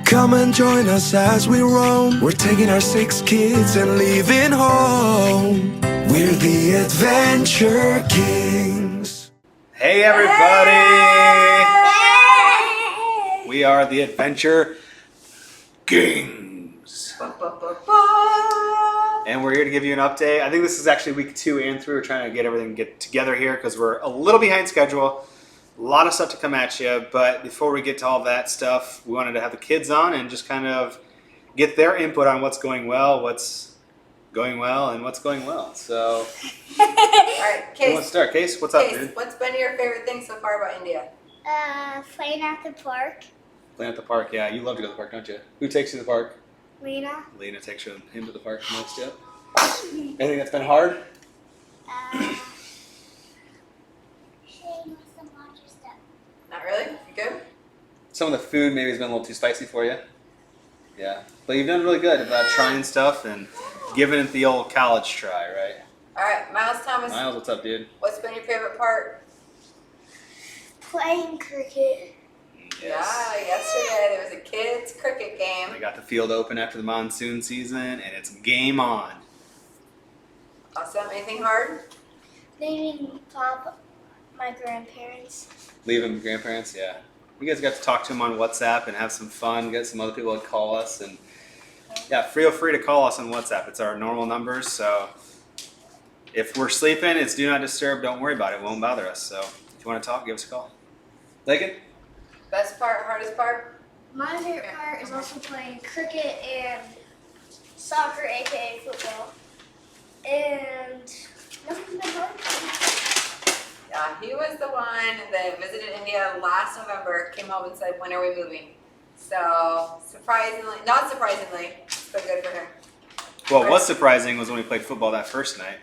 Come and join us as we roam. We're taking our 6 kids and leaving home. We're the Adventure Kings. Hey everybody! We are the Adventure Kings. And we're here to give you an update. I think this is actually week 2 and 3. We're trying to get everything together here because we're a little behind schedule. A lot of stuff to come at you, but before we get to all that stuff, we wanted to have the kids on and just kind of get their input on what's going well, what's going well, and what's going well. So, all right, Case. Let's start. Case, what's up, dude? What's been your favorite thing so far about India? Playing at the park. Playing at the park, yeah. You love to go to the park, don't you? Who takes you to the park? Lena. Lena takes him to the park most, yeah. Anything that's been hard? Not really? You good? Some of the food maybe has been a little too spicy for you. Yeah. But you've done really good about trying stuff and giving it the old college try, right? All right, Miles Thomas. Miles, what's up, dude? What's been your favorite part? Playing cricket. Yeah, yesterday there was a kids' cricket game. They got the field open after the monsoon season, and it's game on. Awesome. Anything hard? Leaving my grandparents. Leaving grandparents, yeah. You guys got to talk to them on WhatsApp and have some fun, get some other people to call us, and yeah, feel free to call us on WhatsApp. It's our normal numbers, so if we're sleeping, it's do not disturb. Don't worry about it. It won't bother us. So if you want to talk, give us a call. Lincoln? Best part, hardest part? My favorite part is also playing cricket and soccer, aka football. And nothing's been hard. Yeah, he was the one that visited India last November, came home and said, when are we moving? So, not surprisingly, it's been good for him. Well, what's surprising was when we played football that first night.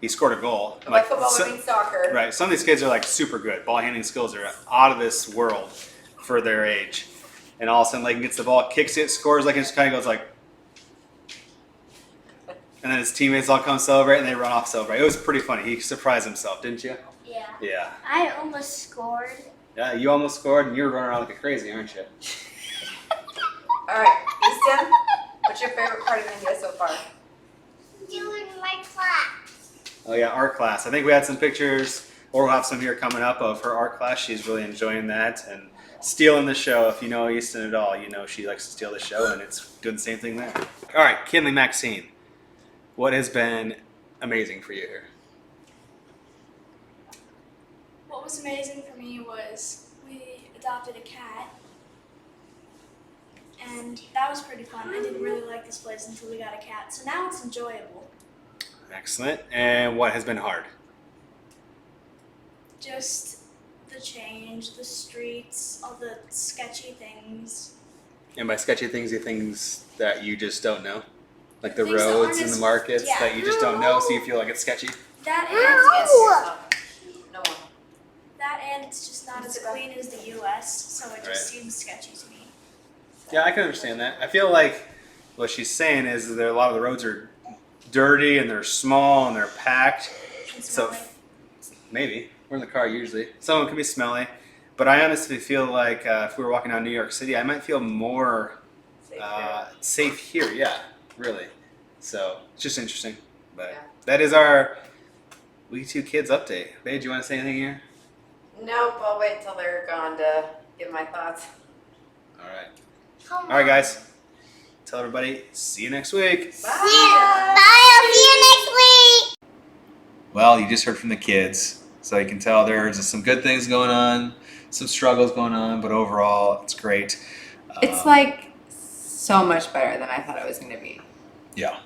He scored a goal. By football, we mean soccer. Right. Some of these kids are like super good. Ball handling skills are out of this world for their age. And all of a sudden, Lakin gets the ball, kicks it, scores, like it just kind of goes like. And then his teammates all come celebrate, and they run off celebrate. It was pretty funny. He surprised himself, didn't you? Yeah. Yeah. I almost scored. Yeah, you almost scored, and you're running around like a crazy, aren't you? All right, Easton, what's your favorite part of India so far? Doing my class. Oh yeah, art class. I think we had some pictures, or we'll have some here coming up of her art class. She's really enjoying that and stealing the show. If you know Easton at all, you know she likes to steal the show, and it's doing the same thing there. All right, Kinley Maxine, what has been amazing for you here? What was amazing for me was we adopted a cat, and that was pretty fun. I didn't really like this place until we got a cat, so now it's enjoyable. Excellent. And what has been hard? Just the change, the streets, all the sketchy things. And by sketchy things, the things that you just don't know? Like the Things that roads aren't and as- the markets yeah. that you just don't know, so you feel like it's sketchy? That No. and it's just not as clean as the U.S., so it just seems sketchy to me. Yeah, I can understand that. I feel like what she's saying is that a lot of the roads are dirty and they're small and they're packed. And So smelly. maybe. We're in the car usually. Some of them can be smelly. But I honestly feel like if we were walking down New York City, I might feel more safe here. Yeah, really. So it's just interesting. But Yeah. that is our Week 2 Kids update. Babe, do you want to say anything here? Nope, I'll wait till they're gone to give my thoughts. All right. All right, guys. Tell everybody, see you next week. Bye. Bye. I'll see you next week. Well, you just heard from the kids. So you can tell there's some good things going on, some struggles going on, but overall, it's great. It's like so much better than I thought it was going to be. Yeah,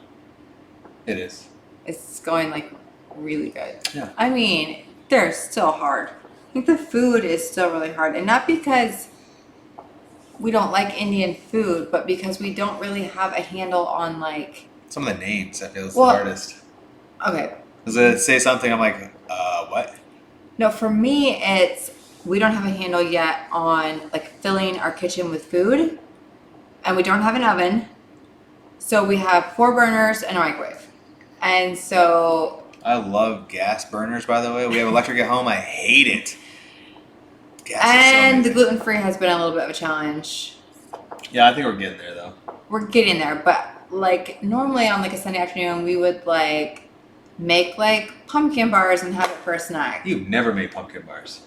it is. It's going like really good. Yeah. I mean, they're still hard. I think the food is still really hard. And not because we don't like Indian food, but because we don't really have a handle on like... Some of the names, I feel, is Well- the hardest. Okay. Does it say something? I'm like, what? No, for me, it's we don't have a handle yet on like filling our kitchen with food. And we don't have an oven. So we have 4 burners and a microwave. And so... I love gas burners, by the way. We have electric at home. I hate it. Gas And is the so gluten-free has been a little bit of a challenge. Yeah, I think we're getting there though. We're getting there, but like normally on like a Sunday afternoon, we would like make like pumpkin bars and have it for a snack. You've never made pumpkin bars.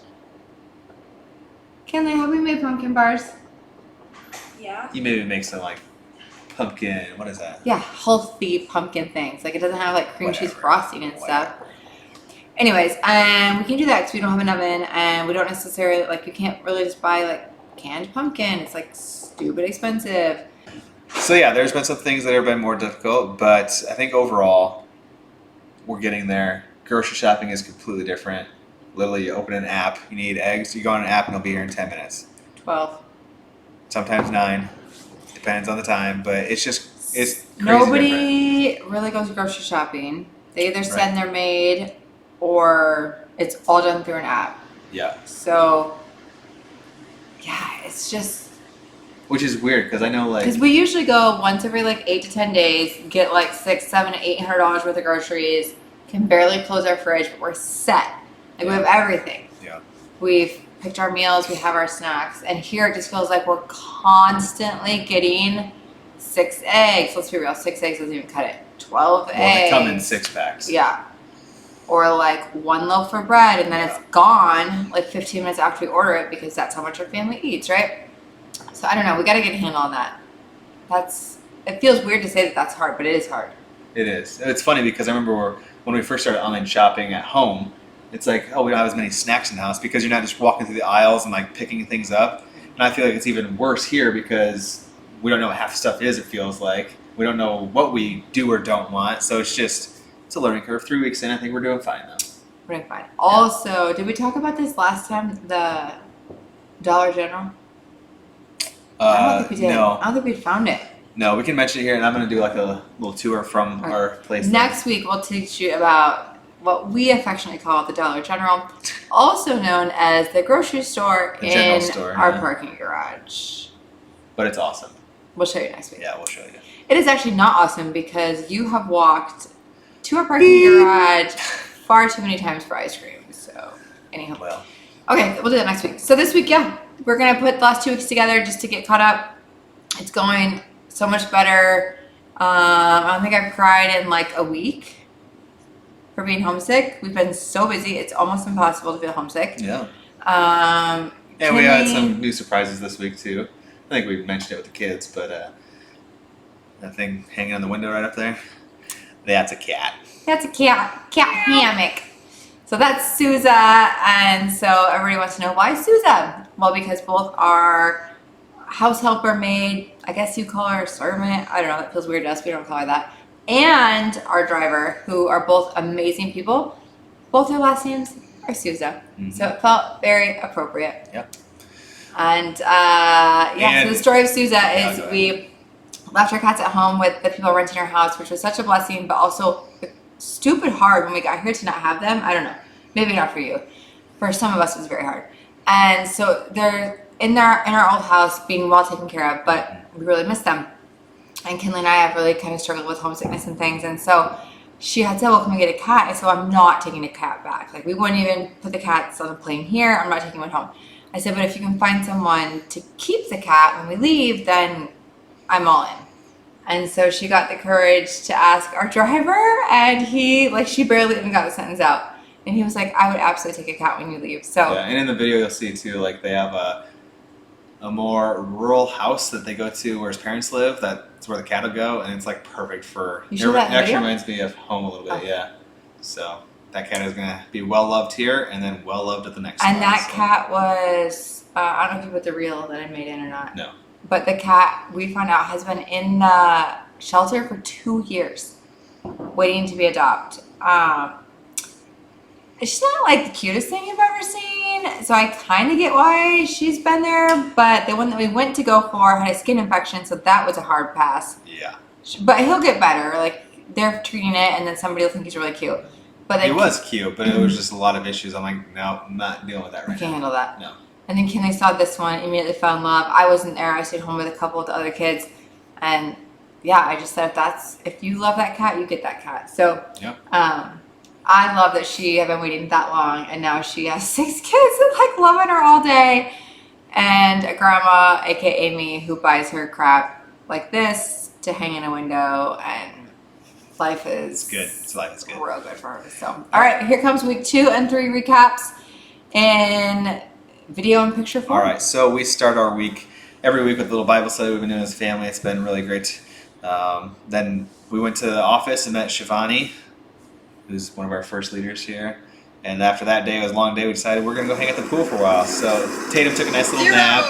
Kinley, have we made pumpkin bars? Yeah. You maybe make some like pumpkin. What is that? Yeah, healthy pumpkin things. Like it doesn't have like cream cheese Whatever. frosting and stuff. Whatever. Anyways, we can do that because we don't have an oven and we don't necessarily like you can't really just buy like canned pumpkin. It's like stupid expensive. So yeah, there's been some things that have been more difficult, but I think overall we're getting there. Grocery shopping is completely different. Literally, you open an app, you need eggs, you go on an app and it'll be here in 10 minutes. 12. Sometimes 9. Depends on the time, but it's just, it's crazy different. Nobody really goes grocery shopping. They either send their maid or it's all done through an app. Yeah. So, yeah, it's just Which is weird because I know like, because we usually go once every like 8 to 10 days, get like $600, $700, $800 worth of groceries, can barely close our fridge, but we're set. Like we have everything. Yeah. We've picked our meals, we have our snacks, and here it just feels like we're constantly getting 6 eggs. Let's be real, 6 eggs doesn't even cut it. 12 eggs. well, they come in 6 packs. Yeah. Or like 1 loaf of bread and then it's gone like 15 minutes after we order it because that's how much our family eats, right? So I don't know, we gotta get a handle on that. It feels weird to say that that's hard, but it is hard. It is. It's funny because I remember when we first started online shopping at home, it's like, oh, we don't have as many snacks in the house because you're not just walking through the aisles and like picking things up. And I feel like it's even worse here because we don't know what half the stuff is, it feels like. We don't know what we do or don't want. So it's a learning curve. 3 weeks in, I think we're doing fine though. We're doing fine. Also, did we talk about this last time? The Dollar General? I don't think we did. No. I don't think we found it. No, we can mention it here, and I'm going to do like a little tour from Alright. our place. Next week, we'll teach you about what we affectionately call the Dollar General, also known as the grocery store The general in store, our yeah. parking garage. But it's awesome. We'll show you next week. Yeah, we'll show you. It is actually not awesome because you have walked to our parking garage far too many times for ice cream. So, anyhow. Well, Okay, we'll do that next week. So this week, yeah, we're gonna put the last 2 weeks together just to get caught up. It's going so much better. I don't think I've cried in like a week for being homesick. We've been so busy; it's almost impossible to feel homesick. yeah. Um, And we had Kenny- some new surprises this week too. I think we mentioned it with the kids, but that thing hanging on the window right up there, that's a cat. That's a cat hammock. So that's Sousa, and so everybody wants to know why Sousa. Well, because both our house helper maid, I guess you call her servant. I don't know. That feels weird to us. We don't call her that. And our driver, who are both amazing people. Both their last names are Sousa, so it felt very appropriate. Yep. And yeah, And- so the story of Sousa Yeah, is go ahead. we left our cats at home with the people renting our house, which was such a blessing, but also stupid hard when we got here to not have them. I don't know. Maybe not for you. For some of us, it was very hard. And so they're in our old house being well taken care of, but we really miss them. And Kinley and I have really kind of struggled with homesickness and things. And so she had said, well, can we get a cat? And so I'm not taking a cat back. Like, we wouldn't even put the cats on the plane here. I'm not taking one home. I said, but if you can find someone to keep the cat when we leave, then I'm all in. And so she got the courage to ask our driver, and he, like, she barely even got the sentence out. And he was like, I would absolutely take a cat when you leave. So Yeah, and in the video you'll see too, like they have a more rural house that they go to where his parents live. That's where the cat will go, and it's like perfect for. You showed that in It actually video? reminds me of home a little bit, Oh. yeah. So that cat is gonna be well loved here, and then well loved at the next And one. that so. cat was, I don't know if you put the reel that I made in or not. No. But the cat, we found out, has been in the shelter for 2 years, waiting to be adopted. She's not like the cutest thing you've ever seen, so I kind of get why she's been there. But the one that we went to go for had a skin infection, so that was a hard pass. Yeah. But he'll get better. Like, they're treating it, and then somebody will think he's really cute. But they It was cute, but it was just a lot of issues. I'm like, no, I'm not dealing with that I right can't now. handle that. No. And then Kinley saw this one, immediately fell in love. I wasn't there. I stayed home with a couple of the other kids. And yeah, I just said, if you love that cat, you get that cat. So Yep. I love that she had been waiting that long, and now she has 6 kids and like loving her all day. and a grandma, aka me, who buys her crap like this to hang in a window, and life is Good. Life is good. real good for her. So, all right, here comes week 2 and 3 recaps in video and picture form. All right, so we start our week every week with a little Bible study we've been doing as a family. It's been really great. Then we went to the office and met Shivani, who's one of our first leaders here. And after that day, it was a long day, we decided we're going to go hang at the pool for a while. So Tatum took a nice little nap.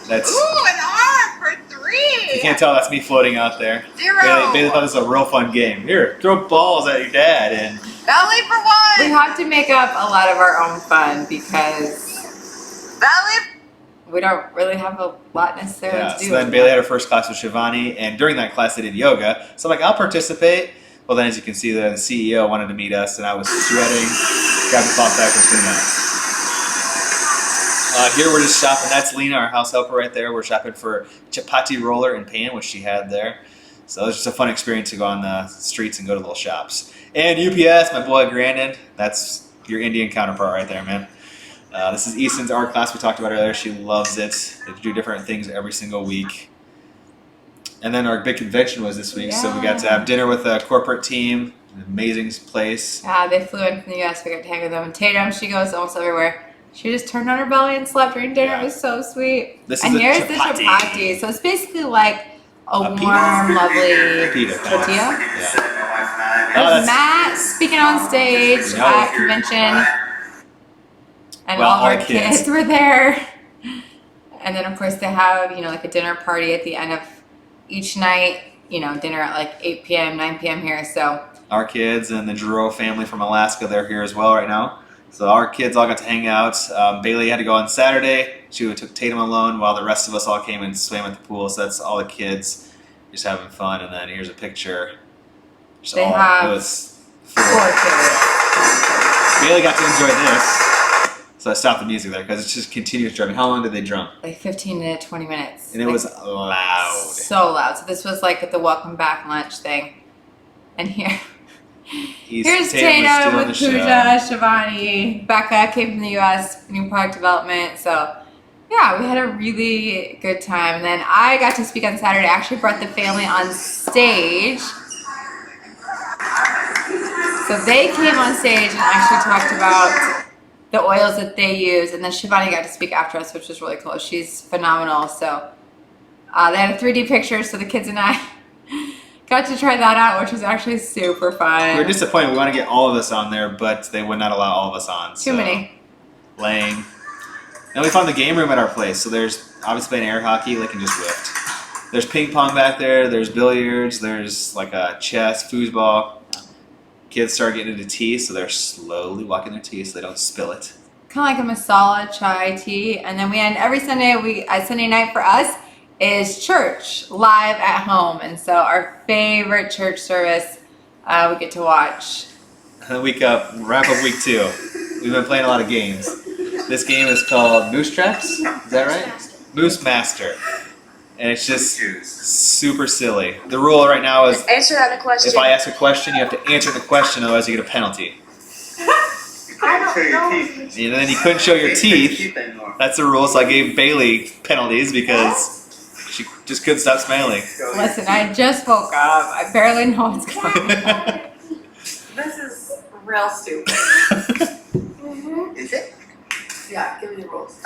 That's, Ooh, an arm for 3. you can't tell that's me floating out there. 0. Bailey thought this was a real fun game. Here, throw balls at your dad. And Belly for 1. We have to make up a lot of our own fun because Belly. we don't really have a lot necessarily yeah, to do. so then Bailey had her first class with Shivani, and during that class they did yoga. So I'm like, I'll participate. Well, then as you can see, the CEO wanted to meet us, and I was sweating. Grabbed the cloth back and cleaned up. Here we're just shopping. That's Lena, our house helper right there. We're shopping for chapati roller and pan, which she had there. So it was just a fun experience to go on the streets and go to little shops. And UPS, my boy Grandin, that's your Indian counterpart right there, man. This is Easton's art class we talked about earlier. She loves it. They do different things every single week. And then our big convention was this week, so we got to have dinner with a corporate team. An amazing place. Yeah, they flew in from the US. We got to hang with them. And Tatum, she goes almost everywhere. She just turned on her belly and slept during dinner. Yeah. It was so sweet. This and is a here's the chapati. chapati. So it's basically like a pita. warm, lovely Pita. tortilla. Yeah. There's Matt speaking on stage at convention. And Well, all of our all the kids. kids were there. And then, of course, they have, like a dinner party at the end of each night. Dinner at like 8 p.m., 9 p.m. here. So Our kids and the Giroux family from Alaska, they're here as well right now. So our kids all got to hang out. Bailey had to go on Saturday. She took Tatum alone while the rest of us all came and swam at the pool. So that's all the kids just having fun. And then here's a picture. Just They it have was 4 kids. Bailey got to enjoy this. So I stopped the music there because it's just continuous drumming. How long did they drum? Like 15 to 20 minutes. And it Like, was loud. so loud. So this was like the welcome back lunch thing. And here's Was Tatum doing with the Pooja, Shivani. Becca came from the US, new product development. So yeah, we had a really good time. And then I got to speak on Saturday. I actually brought the family on stage. So they came on stage and actually talked about the oils that they use. And then Shivani got to speak after us, which was really cool. She's phenomenal. So they had a 3D picture, so the kids and I got to try that out, which was actually super fun. We were disappointed. We want to get all of us on there, but they would not allow all of us on. Too many. Lame. And we found the game room at our place. So there's obviously playing air hockey, like and just whipped. There's ping pong back there. There's billiards. There's like a chess, foosball. Kids start getting into tea, so they're slowly walking their tea so they don't spill it. Kind of like a masala chai tea. And then we end every Sunday. Sunday night for us is church live at home. And so our favorite church service we get to watch. And then wrap up week 2. We've been playing a lot of games. This game is called Moose Traps. Is that right? Moose Master. And it's just super silly. The rule right now is Answer that in a question. if I ask a question, you have to answer the question, otherwise you get a penalty. And then you couldn't show your teeth. That's the rule, so I gave Bailey penalties because she just couldn't stop smiling. Listen, I just woke up. I barely know what's going on. This is real stupid. Is it? Yeah, give me the rules.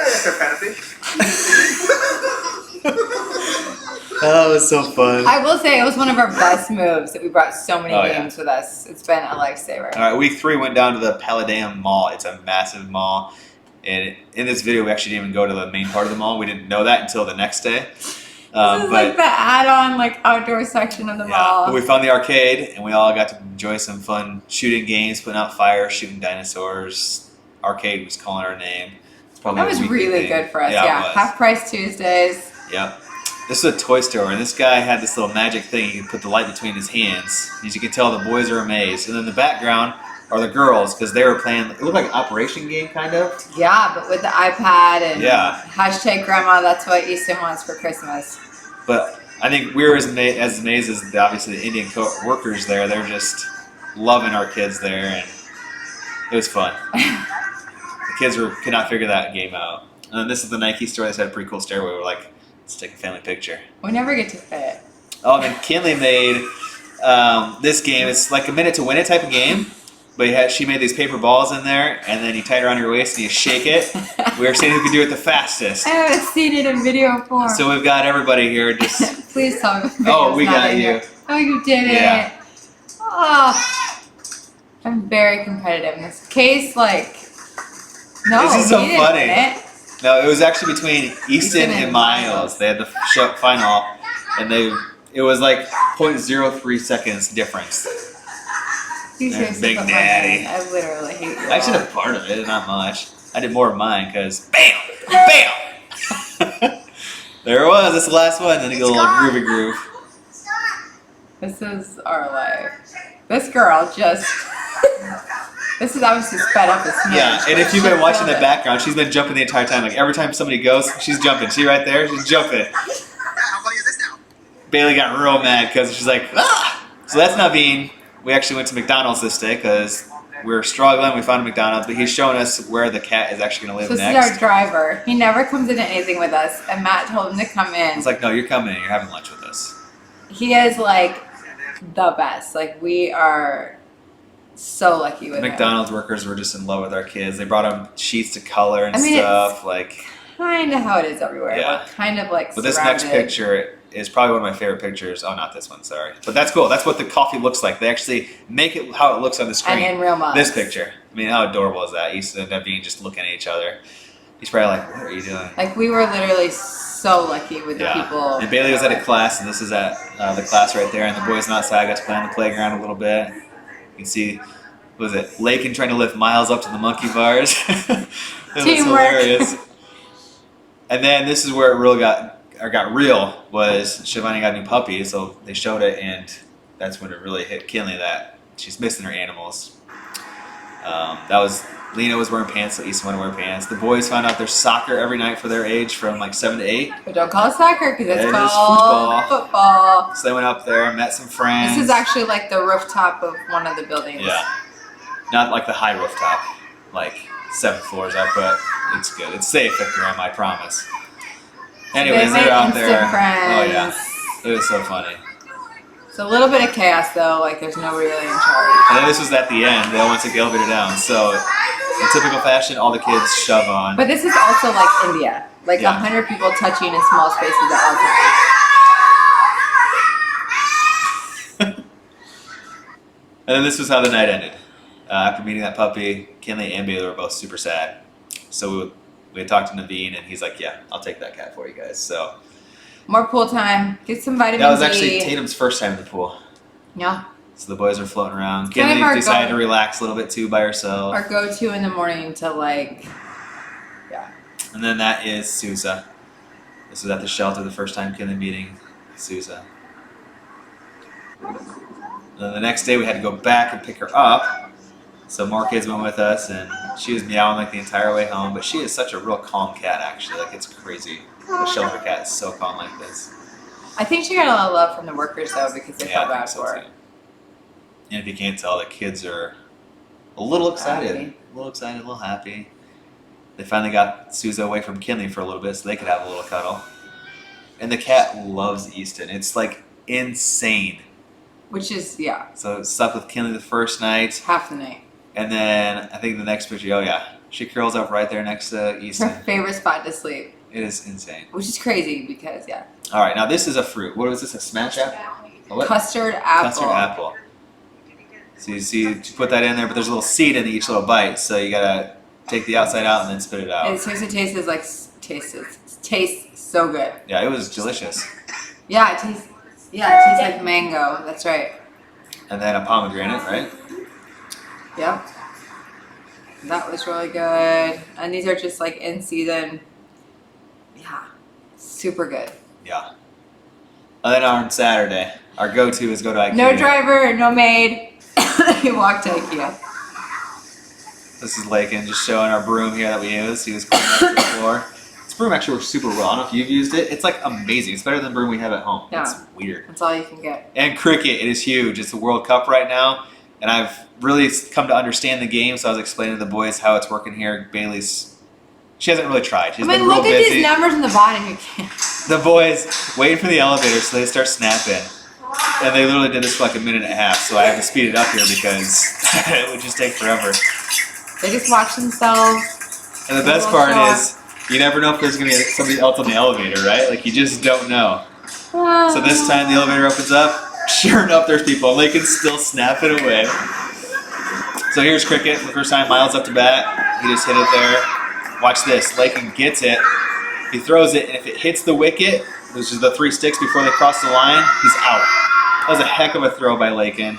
That was so fun. I will say it was one of our best moves that we brought so many Oh, yeah. games with us. It's been a lifesaver. All right, week 3 went down to the Paladam Mall. It's a massive mall. And in this video, we actually didn't even go to the main part of the mall. We didn't know that until the next day. This is like the add-on, like outdoor section of the mall. But we found the arcade, and we all got to enjoy some fun shooting games, putting out fires, shooting dinosaurs. Arcade was calling our name. It's probably That a was weekly really thing. good for us. Yeah, Yeah, it was. half price Tuesdays. Yep. This is a toy store, and this guy had this little magic thing. He could put the light between his hands. As you can tell, the boys are amazed. And then the background are the girls, because they were playing, it looked like an Operation game, kind of. Yeah, but with the iPad and Yeah. hashtag grandma, that's what Easton wants for Christmas. But I think we were as amazed as obviously the Indian workers there. They're just loving our kids there, and it was fun. The kids could not figure that game out. And then this is the Nike store. They had a pretty cool stairway. We're like, let's take a family picture. We never get to fit. Oh, and then Kinley made this game. It's like a minute to win it type of game. But she made these paper balls in there, and then you tie it around your waist and you shake it. We were saying who could do it the fastest. I haven't seen it in video form. So we've got everybody here just... Please tell me. Oh, we it's not got in you. here. Oh, you did Yeah. it. Oh, I'm very competitive in this case. Like, no, This is so he didn't funny. win it. No, it was actually between Easton Easton and and Miles. Miles. They had the final, and it was like 0.03 seconds difference. You There's seriously Big put my Daddy. hand. I literally hate you. I actually did a part of it, not much. I did more of mine because bam, bam. There it was. That's the last one. Then you go a little groovy groove. This is our life. This girl just. This is obviously sped up as smidge. Yeah, and but if you've she been watching the killed it. background, she's been jumping the entire time. Like every time somebody goes, she's jumping. See right there? She's jumping. How funny is this now? Bailey got real mad because she's like, ah! So that's Naveen. We actually went to McDonald's this day because we were struggling. We found a McDonald's, but he's showing us where the cat is actually going to live So this next. is our driver. He never comes into anything with us, and Matt told him to come in. It's like, no, you're coming in. You're having lunch with us. He is like the best. Like we are so lucky with McDonald's workers were just in love with our kids. They brought them sheets to color and I mean, stuff. Like, him. Kind of how it is everywhere. Yeah. We're kind of like. but this next surrounded. picture is probably one of my favorite pictures. Oh, not this one. Sorry, but that's cool. That's what the coffee looks like. They actually make it how it looks on the screen. And in real mugs. This picture. I mean, how adorable is that? Easton and Naveen just looking at each other. He's probably like, "What are you doing?" Like we were literally so lucky with the people. And Bailey was at a class, and this is at the class right there. And the boys on outside got to play on the playground a little bit. You can see, what was it, Lakin trying to lift Miles up to the monkey bars. It was Teamwork. hilarious. And then this is where it real got real. Was Shivani got a new puppy, so they showed it, and that's when it really hit Kinley that she's missing her animals. That was. Lena was wearing pants, so Easton wanted to wear pants. The boys found out there's soccer every night for their age from like 7 to 8. But don't call it soccer because it's It is called football. So they went up there, met some friends. This is actually like the rooftop of one of the buildings. Yeah. Not like the high rooftop, like 7 floors up, but it's good. It's safe at Grandma, I promise. Anyways, They made they're out instant there. friends. Oh yeah. It was so funny. It's a little bit of chaos though, like there's nobody really in charge. And then this was at the end. They all went to the elevator down. So in typical fashion, all the kids shove on. But this is also like India. Like Yeah. 100 people touching in small spaces at all times. And then this was how the night ended. After meeting that puppy, Kinley and Bailey were both super sad. So we had talked to Naveen, and he's like, yeah, I'll take that cat for you guys. So More pool time. Get some vitamin that was D. actually Tatum's first time in the pool. Yeah. So the boys are floating around. Kind of Kinley our decided go- to relax a little bit too by herself. Our go-to in the morning to like. Yeah. And then that is Sousa. This was at the shelter the first time Kinley meeting Sousa. And then the next day we had to go back and pick her up. So more kids went with us, and she was meowing like the entire way home. But she is such a real calm cat, actually. Like, it's crazy. A shelter cat is so calm like this. I think she got a lot of love from the workers though because they Yeah, felt I bad think so for her. too. And if you can't tell, the kids are a little excited. Happy. A little excited, a little happy. They finally got Sousa away from Kinley for a little bit so they could have a little cuddle. And the cat loves Easton. It's like insane. Which is, yeah, So it slept with Kinley the first night. half the night. And then I think the next picture, oh yeah, she curls up right there next to It's Easton. her favorite spot to sleep, It is insane. which is crazy because, yeah. All right, now this is a fruit. What is this, a smash apple? A what? Custard apple. Custard apple. So you see, you put that in there, but there's a little seed in each little bite, so you gotta take the outside out and then spit it out. It seriously tastes so good. Yeah, it was delicious. Yeah, it tastes like mango. That's right. And then a pomegranate, right? Yep. That was really good. And these are just like in season. Yeah. Super good. Yeah. And then on Saturday, our go-to is go to IKEA. No driver, no maid. You walk to IKEA. This is Lakin just showing our broom here that we use. He was cleaning up the floor. This broom actually works super well. I don't know if you've used it. It's like amazing. It's better than the broom we have at home. Yeah. It's weird. That's all you can get. And cricket, it is huge. It's the World Cup right now. And I've really come to understand the game, so I was explaining to the boys how it's working here. She hasn't really tried. She's I mean, been real look at busy. these numbers in the bottom. You can't. The boys waiting for the elevator, so they start snapping. And they literally did this for like a minute and a half, so I have to speed it up here because it would just take forever. They just watch themselves. And the best part is, you never know if there's going to be somebody else on the elevator, right? Like, you just don't know. So this time the elevator opens up, sure enough, there's people. And Lakin's still snapping away. So here's Cricket for the first time. Miles up to bat. He just hit it there. Watch this. Lakin gets it. He throws it, and if it hits the wicket, which is the 3 sticks before they cross the line, he's out. That was a heck of a throw by Lakin.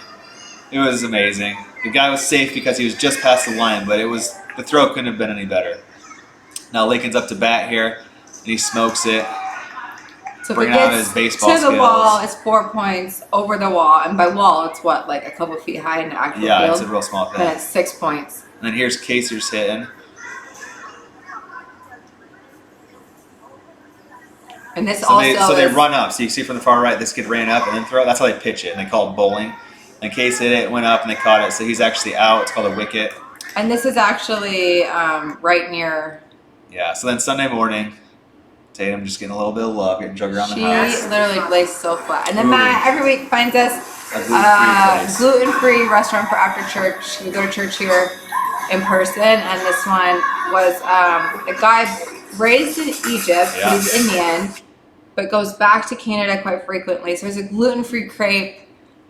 It was amazing. The guy was safe because he was just past the line, but the throw couldn't have been any better. Now Lakin's up to bat here, and he smokes it. So if Bringing it out gets his baseball to the skills. wall, it's 4 points. Over the wall, and by wall, it's what, like a couple feet high in the actual Yeah, field? it's a real small thing. Then it's 6 points. And then here's Kacers hitting. And this So also they is, run up. So you see from the far right, this kid ran up and then throw it. That's how they pitch it, and they call it bowling. And Case hit it, went up, and they caught it. So he's actually out. It's called a wicket. and this is actually right near. Yeah. So then Sunday morning, Tatum just getting a little bit of love, getting drugged around She the house. literally lays so flat. And then Ooh. Matt every week finds us A gluten-free place. gluten-free restaurant for after church. We go to church here in person, and this one was a guy raised in Egypt. Yeah. He's Indian, but goes back to Canada quite frequently. So it's a gluten-free crepe.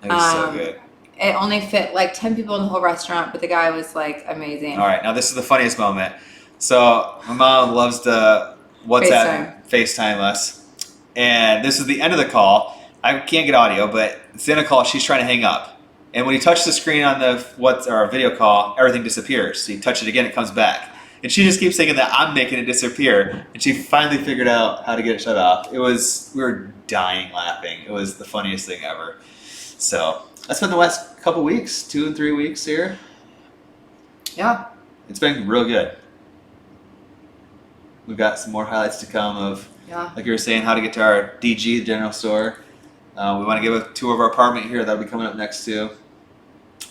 It was so Um, good. It only fit like 10 people in the whole restaurant, but the guy was like amazing. All right, now this is the funniest moment. So my mom loves to FaceTime us, and this is the end of the call. I can't get audio, but it's the end of the call. She's trying to hang up, and when you touch the screen on our video call, everything disappears. So you touch it again, it comes back, and she just keeps thinking that I'm making it disappear. And she finally figured out how to get it shut off. We were dying laughing. It was the funniest thing ever. So that's been the last couple weeks, 2 and 3 weeks here. Yeah. It's been real good. We've got some more highlights to come of, Yeah. like you were saying, how to get to our DG, the general store. We want to give a tour of our apartment here. That'll be coming up next too.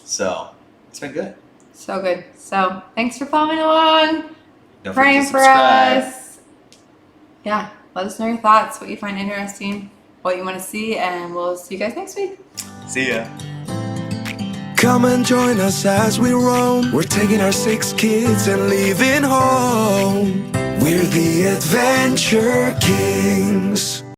So it's been good. So good. So thanks for following along. Don't Praying forget to for subscribe. us. Yeah. Let us know your thoughts, what you find interesting, what you want to see, and we'll see you guys next week. See ya. Come and join us as we roam. We're taking our 6 kids and leaving home. We're the Adventure Kings.